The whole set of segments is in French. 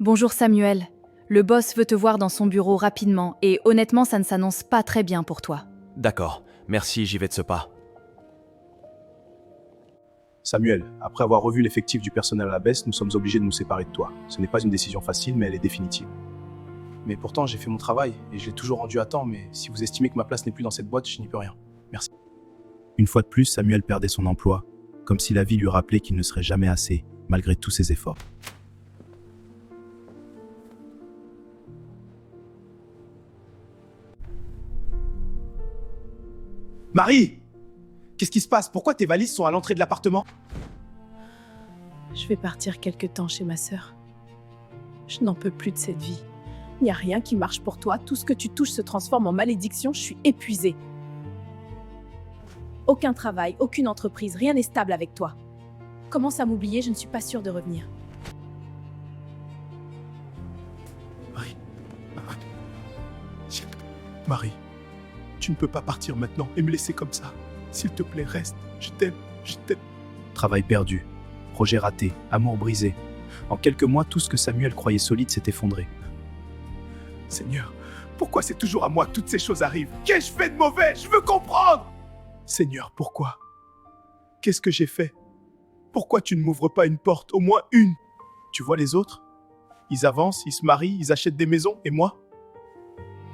Bonjour Samuel, le boss veut te voir dans son bureau rapidement et honnêtement ça ne s'annonce pas très bien pour toi. D'accord, merci, j'y vais de ce pas. Samuel, après avoir revu l'effectif du personnel à la baisse, nous sommes obligés de nous séparer de toi. Ce n'est pas une décision facile, mais elle est définitive. Mais pourtant, j'ai fait mon travail et je l'ai toujours rendu à temps, mais si vous estimez que ma place n'est plus dans cette boîte, je n'y peux rien. Merci. Une fois de plus, Samuel perdait son emploi, comme si la vie lui rappelait qu'il ne serait jamais assez, malgré tous ses efforts. Marie! Qu'est-ce qui se passe? Pourquoi tes valises sont à l'entrée de l'appartement? Je vais partir quelque temps chez ma sœur. Je n'en peux plus de cette vie. Il n'y a rien qui marche pour toi. Tout ce que tu touches se transforme en malédiction. Je suis épuisée. Aucun travail, aucune entreprise, rien n'est stable avec toi. Commence à m'oublier, je ne suis pas sûre de revenir. Marie. Marie, tu ne peux pas partir maintenant et me laisser comme ça. S'il te plaît, reste. Je t'aime, je t'aime. Travail perdu, projet raté, amour brisé. En quelques mois, tout ce que Samuel croyait solide s'est effondré. Seigneur, pourquoi c'est toujours à moi que toutes ces choses arrivent? Qu'ai-je fait de mauvais? Je veux comprendre! Seigneur, pourquoi? Qu'est-ce que j'ai fait? Pourquoi tu ne m'ouvres pas une porte, au moins une? Tu vois les autres? Ils avancent, ils se marient, ils achètent des maisons, et moi?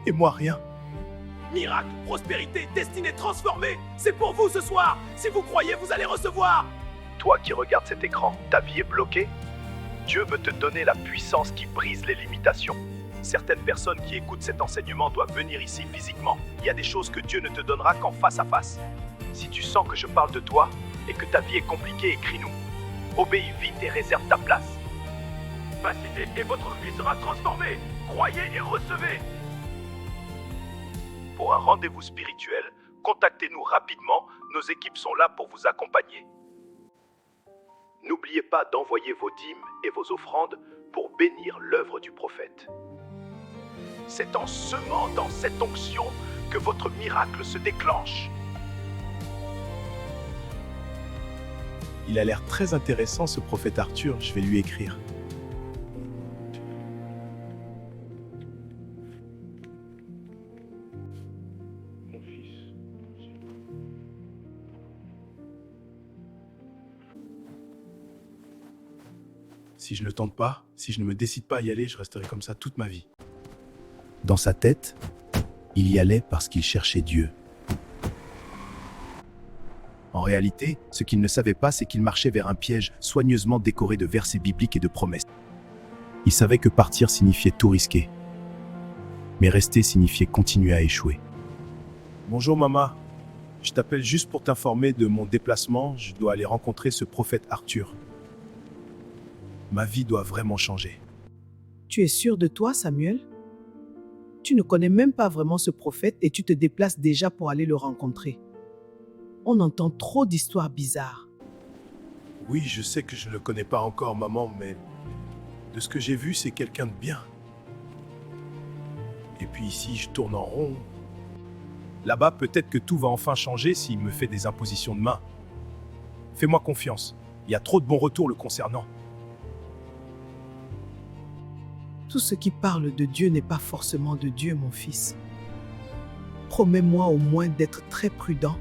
Et moi, rien. Miracle, prospérité, destinée transformée, c'est pour vous ce soir. Si vous croyez, vous allez recevoir. Toi qui regardes cet écran, ta vie est bloquée. Dieu veut te donner la puissance qui brise les limitations. Certaines personnes qui écoutent cet enseignement doivent venir ici physiquement. Il y a des choses que Dieu ne te donnera qu'en face à face. Si tu sens que je parle de toi et que ta vie est compliquée, écris-nous. Obéis vite et réserve ta place. Passez et votre vie sera transformée. Croyez et recevez. Pour un rendez-vous spirituel, contactez-nous rapidement, nos équipes sont là pour vous accompagner. N'oubliez pas d'envoyer vos dîmes et vos offrandes pour bénir l'œuvre du prophète. C'est en semant dans cette onction que votre miracle se déclenche. Il a l'air très intéressant ce prophète Arthur, je vais lui écrire. Si je ne tente pas, si je ne me décide pas à y aller, je resterai comme ça toute ma vie. Dans sa tête, il y allait parce qu'il cherchait Dieu. En réalité, ce qu'il ne savait pas, c'est qu'il marchait vers un piège soigneusement décoré de versets bibliques et de promesses. Il savait que partir signifiait tout risquer. Mais rester signifiait continuer à échouer. Bonjour maman, je t'appelle juste pour t'informer de mon déplacement. Je dois aller rencontrer ce prophète Arthur. Ma vie doit vraiment changer. Tu es sûr de toi, Samuel? Tu ne connais même pas vraiment ce prophète et tu te déplaces déjà pour aller le rencontrer. On entend trop d'histoires bizarres. Oui, je sais que je ne le connais pas encore, maman, mais de ce que j'ai vu, c'est quelqu'un de bien. Et puis ici, je tourne en rond. Là-bas, peut-être que tout va enfin changer s'il me fait des impositions de main. Fais-moi confiance. Il y a trop de bons retours le concernant. Tout ce qui parle de Dieu n'est pas forcément de Dieu, mon fils. Promets-moi au moins d'être très prudent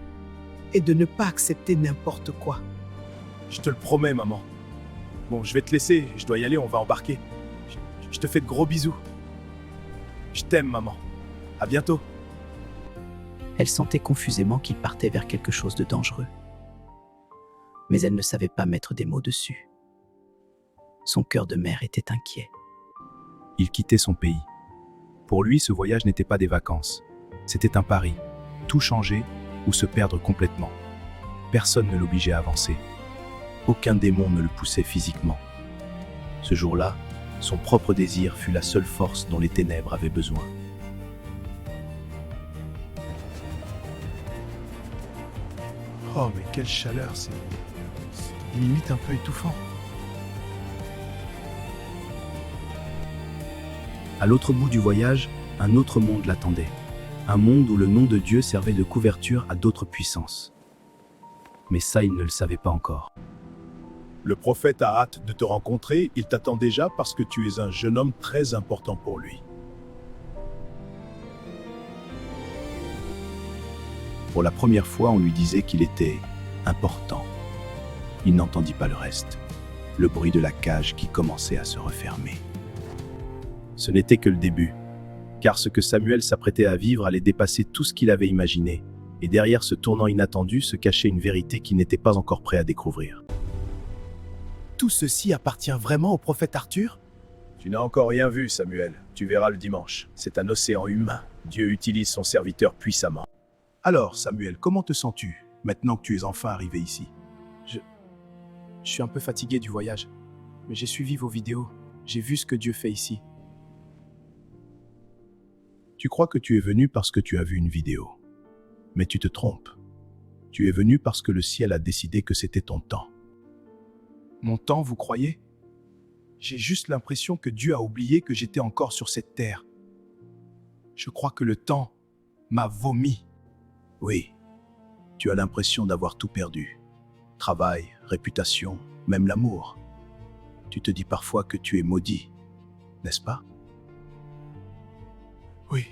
et de ne pas accepter n'importe quoi. Je te le promets, maman. Bon, je vais te laisser, je dois y aller, on va embarquer. Je te fais de gros bisous. Je t'aime, maman. À bientôt. Elle sentait confusément qu'il partait vers quelque chose de dangereux. Mais elle ne savait pas mettre des mots dessus. Son cœur de mère était inquiet. Il quittait son pays. Pour lui, ce voyage n'était pas des vacances. C'était un pari. Tout changer ou se perdre complètement. Personne ne l'obligeait à avancer. Aucun démon ne le poussait physiquement. Ce jour-là, son propre désir fut la seule force dont les ténèbres avaient besoin. Oh, mais quelle chaleur, c'est limite un peu étouffant. À l'autre bout du voyage, un autre monde l'attendait. Un monde où le nom de Dieu servait de couverture à d'autres puissances. Mais ça, il ne le savait pas encore. Le prophète a hâte de te rencontrer, il t'attend déjà parce que tu es un jeune homme très important pour lui. Pour la première fois, on lui disait qu'il était important. Il n'entendit pas le reste. Le bruit de la cage qui commençait à se refermer. Ce n'était que le début, car ce que Samuel s'apprêtait à vivre allait dépasser tout ce qu'il avait imaginé, et derrière ce tournant inattendu se cachait une vérité qu'il n'était pas encore prêt à découvrir. Tout ceci appartient vraiment au prophète Arthur? Tu n'as encore rien vu, Samuel. Tu verras le dimanche. C'est un océan humain. Dieu utilise son serviteur puissamment. Alors, Samuel, comment te sens-tu, maintenant que tu es enfin arrivé ici? Je suis un peu fatigué du voyage, mais j'ai suivi vos vidéos. J'ai vu ce que Dieu fait ici. Tu crois que tu es venu parce que tu as vu une vidéo. Mais tu te trompes. Tu es venu parce que le ciel a décidé que c'était ton temps. Mon temps, vous croyez? J'ai juste l'impression que Dieu a oublié que j'étais encore sur cette terre. Je crois que le temps m'a vomi. Oui, tu as l'impression d'avoir tout perdu. Travail, réputation, même l'amour. Tu te dis parfois que tu es maudit, n'est-ce pas? Oui,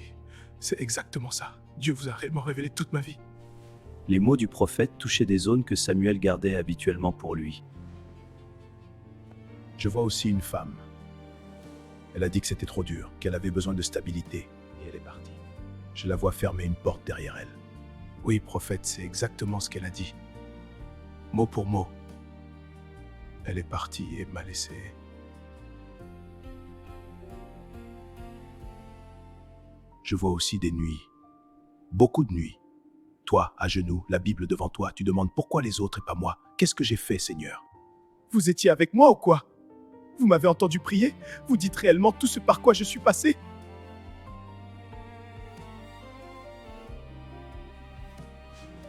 c'est exactement ça. Dieu vous a réellement révélé toute ma vie. Les mots du prophète touchaient des zones que Samuel gardait habituellement pour lui. Je vois aussi une femme. Elle a dit que c'était trop dur, qu'elle avait besoin de stabilité, et elle est partie. Je la vois fermer une porte derrière elle. Oui, prophète, c'est exactement ce qu'elle a dit. Mot pour mot. Elle est partie et m'a laissé. Je vois aussi des nuits. Beaucoup de nuits. Toi, à genoux, la Bible devant toi, tu demandes pourquoi les autres et pas moi. Qu'est-ce que j'ai fait, Seigneur? Vous étiez avec moi ou quoi? Vous m'avez entendu prier? Vous dites réellement tout ce par quoi je suis passé?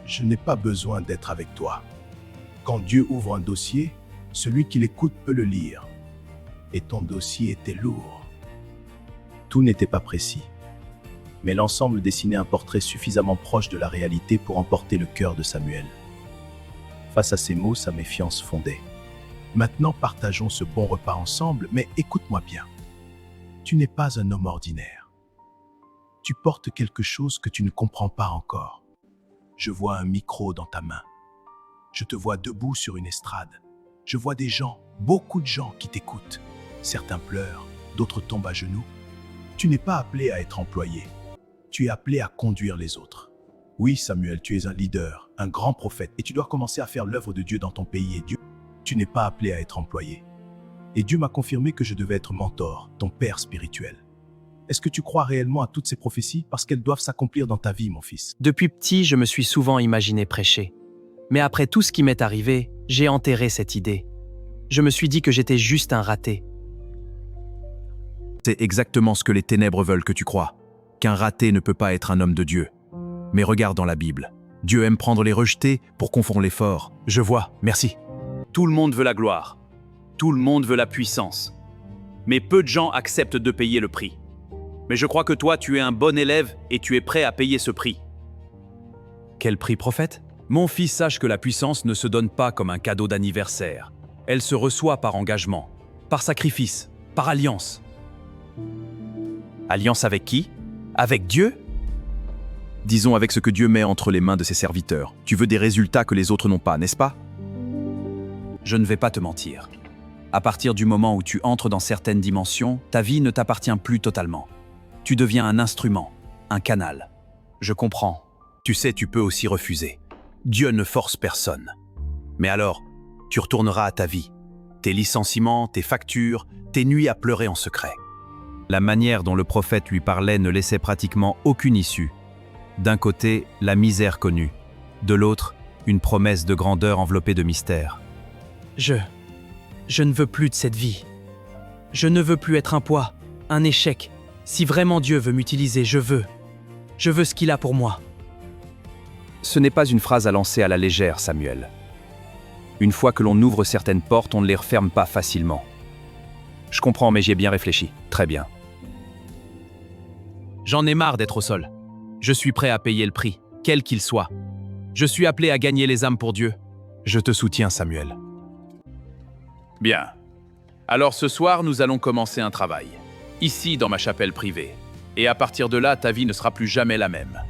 Je n'ai pas besoin d'être avec toi. Quand Dieu ouvre un dossier, celui qui l'écoute peut le lire. Et ton dossier était lourd. Tout n'était pas précis. Mais l'ensemble dessinait un portrait suffisamment proche de la réalité pour emporter le cœur de Samuel. Face à ces mots, sa méfiance fondait. Maintenant, partageons ce bon repas ensemble, mais écoute-moi bien. Tu n'es pas un homme ordinaire. Tu portes quelque chose que tu ne comprends pas encore. Je vois un micro dans ta main. Je te vois debout sur une estrade. Je vois des gens, beaucoup de gens qui t'écoutent. Certains pleurent, d'autres tombent à genoux. Tu n'es pas appelé à être employé. Tu es appelé à conduire les autres. Oui, Samuel, tu es un leader, un grand prophète, et tu dois commencer à faire l'œuvre de Dieu dans ton pays. Et Dieu, tu n'es pas appelé à être employé. Et Dieu m'a confirmé que je devais être mentor, ton père spirituel. Est-ce que tu crois réellement à toutes ces prophéties parce qu'elles doivent s'accomplir dans ta vie, mon fils? Depuis petit, je me suis souvent imaginé prêcher. Mais après tout ce qui m'est arrivé, j'ai enterré cette idée. Je me suis dit que j'étais juste un raté. C'est exactement ce que les ténèbres veulent que tu crois. Qu'un raté ne peut pas être un homme de Dieu. Mais regarde dans la Bible. Dieu aime prendre les rejetés pour confondre les forts. Je vois, merci. Tout le monde veut la gloire. Tout le monde veut la puissance. Mais peu de gens acceptent de payer le prix. Mais je crois que toi, tu es un bon élève et tu es prêt à payer ce prix. Quel prix, prophète? Mon fils, sache que la puissance ne se donne pas comme un cadeau d'anniversaire. Elle se reçoit par engagement, par sacrifice, par alliance. Alliance avec qui? Avec Dieu? Disons avec ce que Dieu met entre les mains de ses serviteurs. Tu veux des résultats que les autres n'ont pas, n'est-ce pas? Je ne vais pas te mentir. À partir du moment où tu entres dans certaines dimensions, ta vie ne t'appartient plus totalement. Tu deviens un instrument, un canal. Je comprends. Tu sais, tu peux aussi refuser. Dieu ne force personne. Mais alors, tu retourneras à ta vie. Tes licenciements, tes factures, tes nuits à pleurer en secret. La manière dont le prophète lui parlait ne laissait pratiquement aucune issue. D'un côté, la misère connue. De l'autre, une promesse de grandeur enveloppée de mystère. Je ne veux plus de cette vie. Je ne veux plus être un poids, un échec. Si vraiment Dieu veut m'utiliser, je veux ce qu'il a pour moi. Ce n'est pas une phrase à lancer à la légère, Samuel. Une fois que l'on ouvre certaines portes, on ne les referme pas facilement. Je comprends, mais j'y ai bien réfléchi. Très bien. J'en ai marre d'être au sol. Je suis prêt à payer le prix, quel qu'il soit. Je suis appelé à gagner les âmes pour Dieu. Je te soutiens, Samuel. Bien. Alors ce soir, nous allons commencer un travail. Ici, dans ma chapelle privée. Et à partir de là, ta vie ne sera plus jamais la même.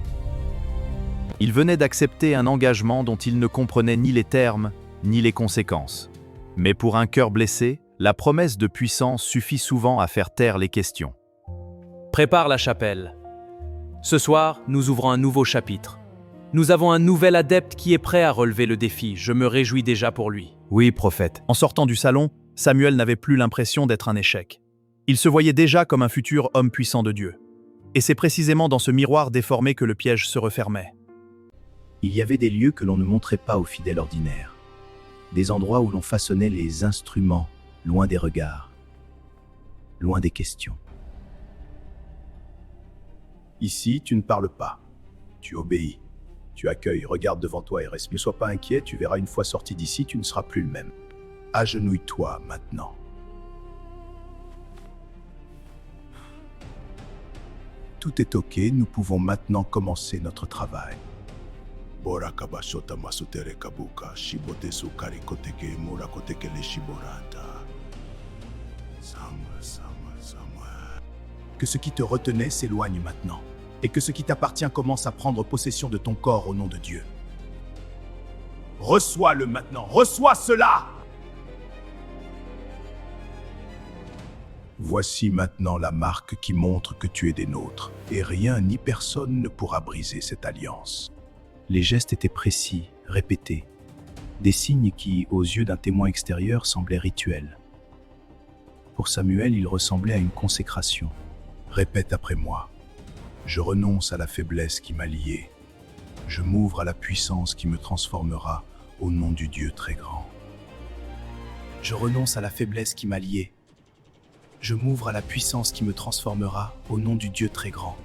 Il venait d'accepter un engagement dont il ne comprenait ni les termes, ni les conséquences. Mais pour un cœur blessé, la promesse de puissance suffit souvent à faire taire les questions. Prépare la chapelle. Ce soir, nous ouvrons un nouveau chapitre. Nous avons un nouvel adepte qui est prêt à relever le défi. Je me réjouis déjà pour lui. Oui, prophète. En sortant du salon, Samuel n'avait plus l'impression d'être un échec. Il se voyait déjà comme un futur homme puissant de Dieu. Et c'est précisément dans ce miroir déformé que le piège se refermait. Il y avait des lieux que l'on ne montrait pas aux fidèles ordinaires. Des endroits où l'on façonnait les instruments, loin des regards, loin des questions. Ici, tu ne parles pas. Tu obéis. Tu accueilles, regarde devant toi et respire. Ne sois pas inquiet, tu verras une fois sorti d'ici, tu ne seras plus le même. Agenouille-toi maintenant. Tout est ok, nous pouvons maintenant commencer notre travail. Que ce qui te retenait s'éloigne maintenant, et que ce qui t'appartient commence à prendre possession de ton corps au nom de Dieu. Reçois-le maintenant, reçois cela! Voici maintenant la marque qui montre que tu es des nôtres, et rien ni personne ne pourra briser cette alliance. Les gestes étaient précis, répétés, des signes qui, aux yeux d'un témoin extérieur, semblaient rituels. Pour Samuel, il ressemblait à une consécration. Répète après moi. Je renonce à la faiblesse qui m'a lié. Je m'ouvre à la puissance qui me transformera au nom du Dieu très grand. Je renonce à la faiblesse qui m'a lié. Je m'ouvre à la puissance qui me transformera au nom du Dieu très grand.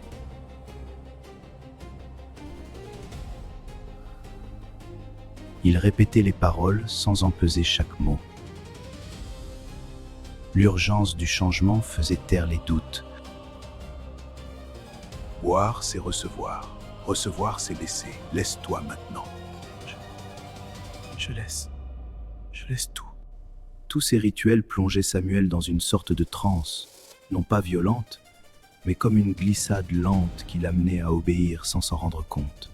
Il répétait les paroles sans en peser chaque mot. L'urgence du changement faisait taire les doutes. Boire, c'est recevoir. Recevoir, c'est laisser. Laisse-toi maintenant. Je laisse tout. Tous ces rituels plongeaient Samuel dans une sorte de transe, non pas violente, mais comme une glissade lente qui l'amenait à obéir sans s'en rendre compte.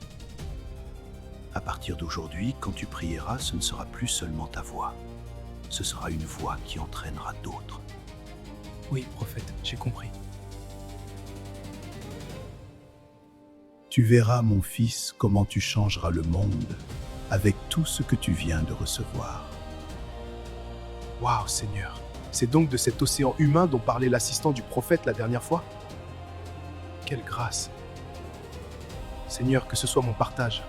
À partir d'aujourd'hui, quand tu prieras, ce ne sera plus seulement ta voix. Ce sera une voix qui entraînera d'autres. Oui, prophète, j'ai compris. Tu verras, mon fils, comment tu changeras le monde avec tout ce que tu viens de recevoir. Waouh, Seigneur. C'est donc de cet océan humain dont parlait l'assistant du prophète la dernière fois? Quelle grâce. Seigneur, que ce soit mon partage.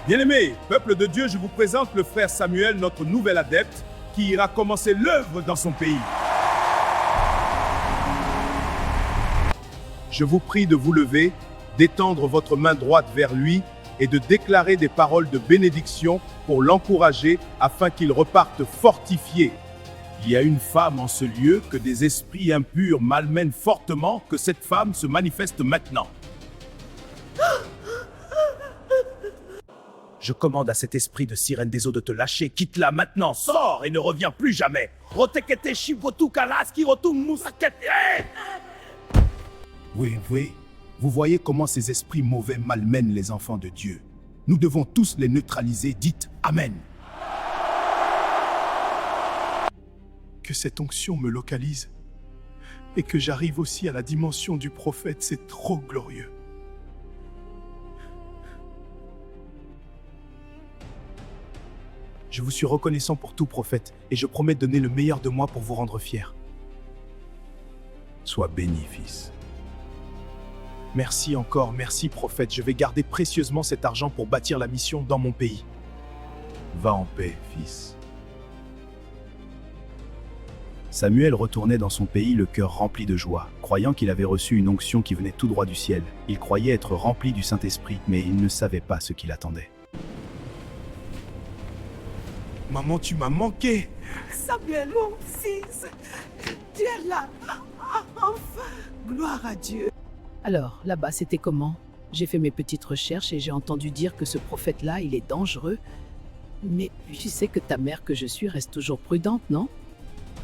Bien-aimés, peuple de Dieu, je vous présente le frère Samuel, notre nouvel adepte, qui ira commencer l'œuvre dans son pays. Je vous prie de vous lever, d'étendre votre main droite vers lui et de déclarer des paroles de bénédiction pour l'encourager afin qu'il reparte fortifié. Il y a une femme en ce lieu que des esprits impurs malmènent fortement, que cette femme se manifeste maintenant. Je commande à cet esprit de sirène des eaux de te lâcher. Quitte-la maintenant, sors et ne reviens plus jamais. Oui. Vous voyez comment ces esprits mauvais malmènent les enfants de Dieu. Nous devons tous les neutraliser. Dites Amen. Que cette onction me localise et que j'arrive aussi à la dimension du prophète, c'est trop glorieux. Je vous suis reconnaissant pour tout, prophète, et je promets de donner le meilleur de moi pour vous rendre fier. Sois béni, fils. Merci encore, merci, prophète. Je vais garder précieusement cet argent pour bâtir la mission dans mon pays. Va en paix, fils. Samuel retournait dans son pays le cœur rempli de joie, croyant qu'il avait reçu une onction qui venait tout droit du ciel. Il croyait être rempli du Saint-Esprit, mais il ne savait pas ce qui l'attendait. Maman, tu m'as manqué. Samuel, mon fils, tu es là. Enfin, gloire à Dieu. Alors, là-bas, c'était comment? J'ai fait mes petites recherches et j'ai entendu dire que ce prophète-là, il est dangereux. Mais tu sais que ta mère que je suis reste toujours prudente, non?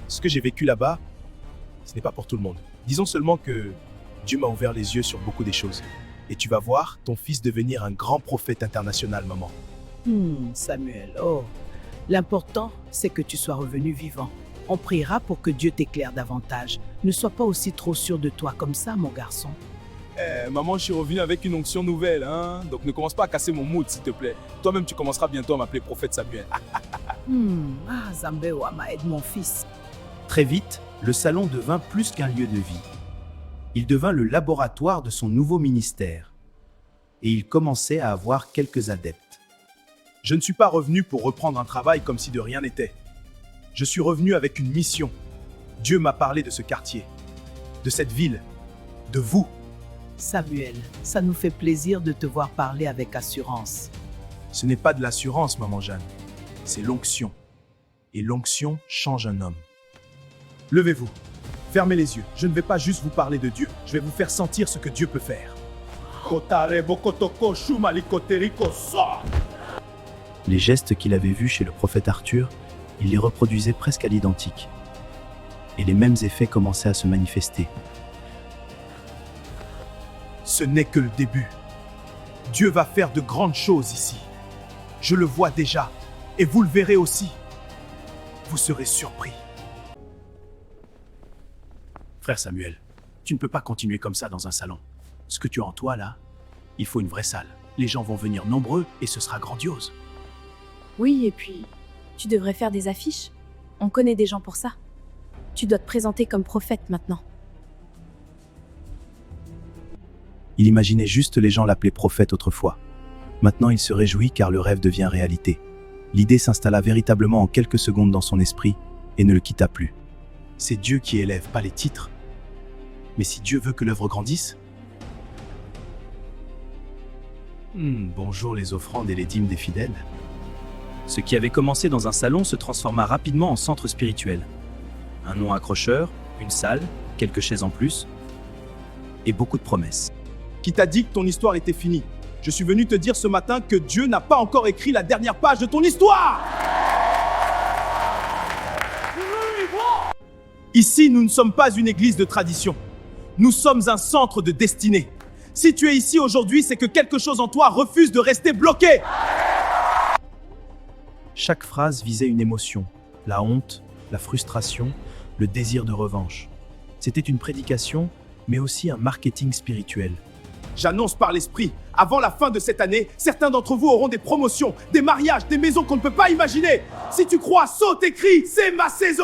Ce que j'ai vécu là-bas, ce n'est pas pour tout le monde. Disons seulement que Dieu m'a ouvert les yeux sur beaucoup des choses. Et tu vas voir ton fils devenir un grand prophète international, maman. Samuel, oh. L'important, c'est que tu sois revenu vivant. On priera pour que Dieu t'éclaire davantage. Ne sois pas aussi trop sûr de toi comme ça, mon garçon. Maman, je suis revenu avec une onction nouvelle, hein. Donc ne commence pas à casser mon mood, s'il te plaît. Toi-même, tu commenceras bientôt à m'appeler prophète Samuel. Zambé Ouama, aide mon fils. Très vite, le salon devint plus qu'un lieu de vie. Il devint le laboratoire de son nouveau ministère. Et il commençait à avoir quelques adeptes. Je ne suis pas revenu pour reprendre un travail comme si de rien n'était. Je suis revenu avec une mission. Dieu m'a parlé de ce quartier, de cette ville, de vous. Samuel, ça nous fait plaisir de te voir parler avec assurance. Ce n'est pas de l'assurance, maman Jeanne. C'est l'onction. Et l'onction change un homme. Levez-vous. Fermez les yeux. Je ne vais pas juste vous parler de Dieu. Je vais vous faire sentir ce que Dieu peut faire. Les gestes qu'il avait vus chez le prophète Arthur, il les reproduisait presque à l'identique. Et les mêmes effets commençaient à se manifester. Ce n'est que le début. Dieu va faire de grandes choses ici. Je le vois déjà. Et vous le verrez aussi. Vous serez surpris. Frère Samuel, tu ne peux pas continuer comme ça dans un salon. Ce que tu as en toi là, il faut une vraie salle. Les gens vont venir nombreux et ce sera grandiose. Oui, et puis, tu devrais faire des affiches. On connaît des gens pour ça. Tu dois te présenter comme prophète maintenant. Il imaginait juste les gens l'appeler prophète autrefois. Maintenant, il se réjouit car le rêve devient réalité. L'idée s'installa véritablement en quelques secondes dans son esprit et ne le quitta plus. C'est Dieu qui élève, pas les titres. Mais si Dieu veut que l'œuvre grandisse... Bonjour les offrandes et les dîmes des fidèles. Ce qui avait commencé dans un salon se transforma rapidement en centre spirituel. Un nom accrocheur, une salle, quelques chaises en plus, et beaucoup de promesses. Qui t'a dit que ton histoire était finie? Je suis venu te dire ce matin que Dieu n'a pas encore écrit la dernière page de ton histoire! Ici, nous ne sommes pas une église de tradition. Nous sommes un centre de destinée. Si tu es ici aujourd'hui, c'est que quelque chose en toi refuse de rester bloqué. Chaque phrase visait une émotion, la honte, la frustration, le désir de revanche. C'était une prédication, mais aussi un marketing spirituel. J'annonce par l'esprit, avant la fin de cette année, certains d'entre vous auront des promotions, des mariages, des maisons qu'on ne peut pas imaginer. Si tu crois, saute et crie, c'est ma saison!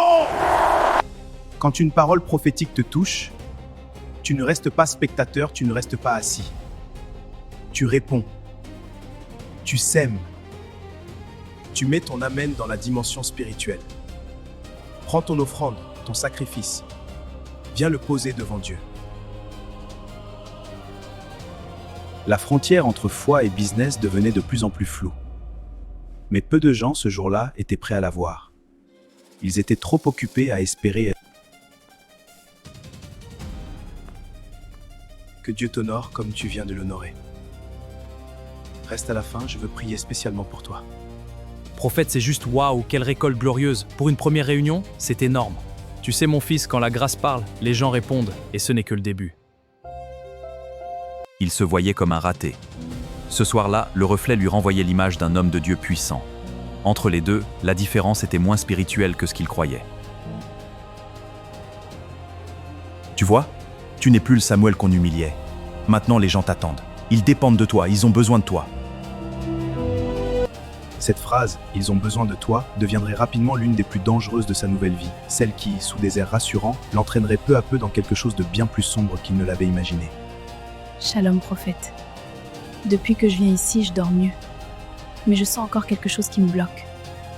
Quand une parole prophétique te touche, tu ne restes pas spectateur, tu ne restes pas assis. Tu réponds. Tu sèmes. Tu mets ton amen dans la dimension spirituelle. Prends ton offrande, ton sacrifice. Viens le poser devant Dieu. La frontière entre foi et business devenait de plus en plus floue. Mais peu de gens ce jour-là étaient prêts à la voir. Ils étaient trop occupés à espérer. Que Dieu t'honore comme tu viens de l'honorer. Reste à la fin, je veux prier spécialement pour toi. Prophète, c'est juste waouh, quelle récolte glorieuse. Pour une première réunion, c'est énorme. Tu sais, mon fils, quand la grâce parle, les gens répondent, et ce n'est que le début. Il se voyait comme un raté. Ce soir-là, le reflet lui renvoyait l'image d'un homme de Dieu puissant. Entre les deux, la différence était moins spirituelle que ce qu'il croyait. Tu vois, tu n'es plus le Samuel qu'on humiliait. Maintenant, les gens t'attendent. Ils dépendent de toi, ils ont besoin de toi. Cette phrase « ils ont besoin de toi » deviendrait rapidement l'une des plus dangereuses de sa nouvelle vie, celle qui, sous des airs rassurants, l'entraînerait peu à peu dans quelque chose de bien plus sombre qu'il ne l'avait imaginé. Shalom, prophète. Depuis que je viens ici, je dors mieux. Mais je sens encore quelque chose qui me bloque,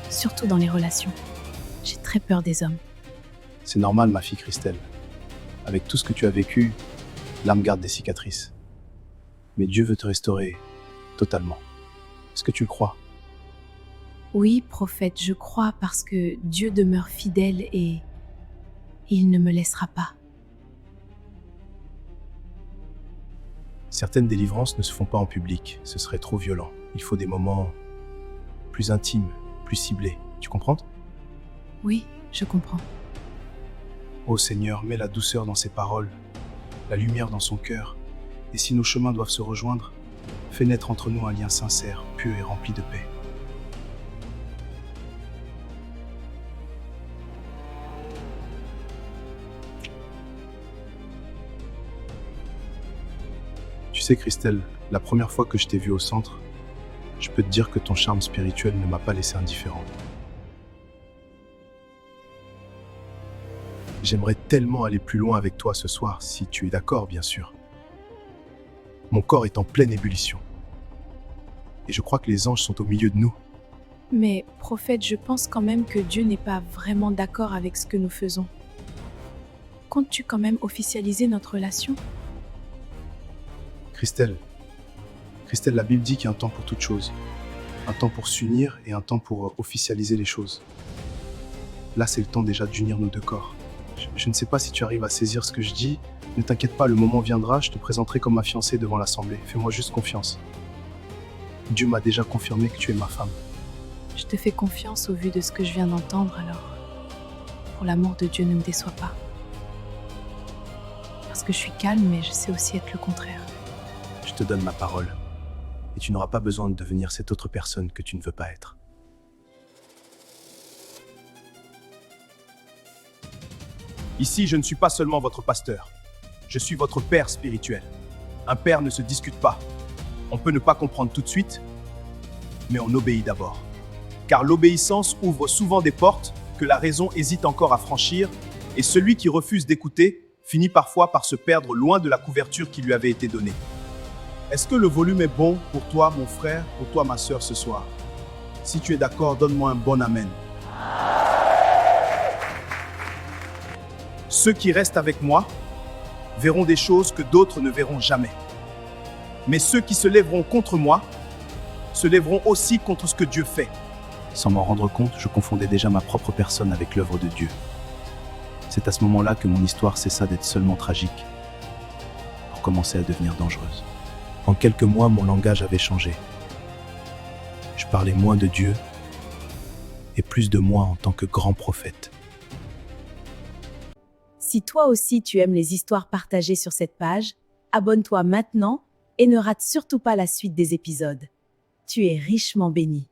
surtout dans les relations. J'ai très peur des hommes. C'est normal, ma fille Christelle. Avec tout ce que tu as vécu, l'âme garde des cicatrices. Mais Dieu veut te restaurer totalement. Est-ce que tu le crois? Oui, prophète, je crois parce que Dieu demeure fidèle et il ne me laissera pas. Certaines délivrances ne se font pas en public, ce serait trop violent. Il faut des moments plus intimes, plus ciblés. Tu comprends? Oui, je comprends. Ô Seigneur, mets la douceur dans ses paroles, la lumière dans son cœur, et si nos chemins doivent se rejoindre, fais naître entre nous un lien sincère, pur et rempli de paix. Tu sais, Christelle, la première fois que je t'ai vue au centre, je peux te dire que ton charme spirituel ne m'a pas laissé indifférent. J'aimerais tellement aller plus loin avec toi ce soir, si tu es d'accord, bien sûr. Mon corps est en pleine ébullition. Et je crois que les anges sont au milieu de nous. Mais, prophète, je pense quand même que Dieu n'est pas vraiment d'accord avec ce que nous faisons. Comptes-tu quand même officialiser notre relation ? Christelle, la Bible dit qu'il y a un temps pour toute chose. Un temps pour s'unir et un temps pour officialiser les choses. Là, c'est le temps déjà d'unir nos deux corps. Je ne sais pas si tu arrives à saisir ce que je dis. Ne t'inquiète pas, le moment viendra, je te présenterai comme ma fiancée devant l'assemblée. Fais-moi juste confiance. Dieu m'a déjà confirmé que tu es ma femme. Je te fais confiance au vu de ce que je viens d'entendre, alors pour l'amour de Dieu, ne me déçois pas. Parce que je suis calme, mais je sais aussi être le contraire. Je te donne ma parole. Et tu n'auras pas besoin de devenir cette autre personne que tu ne veux pas être. Ici, je ne suis pas seulement votre pasteur. Je suis votre père spirituel. Un père ne se discute pas. On peut ne pas comprendre tout de suite, mais on obéit d'abord. Car l'obéissance ouvre souvent des portes que la raison hésite encore à franchir, et celui qui refuse d'écouter finit parfois par se perdre loin de la couverture qui lui avait été donnée. Est-ce que le volume est bon pour toi, mon frère, pour toi, ma sœur, ce soir? Si tu es d'accord, donne-moi un bon amen. Ceux qui restent avec moi verront des choses que d'autres ne verront jamais. Mais ceux qui se lèveront contre moi se lèveront aussi contre ce que Dieu fait. Sans m'en rendre compte, je confondais déjà ma propre personne avec l'œuvre de Dieu. C'est à ce moment-là que mon histoire cessa d'être seulement tragique, pour commencer à devenir dangereuse. En quelques mois, mon langage avait changé. Je parlais moins de Dieu et plus de moi en tant que grand prophète. Si toi aussi tu aimes les histoires partagées sur cette page, abonne-toi maintenant et ne rate surtout pas la suite des épisodes. Tu es richement béni.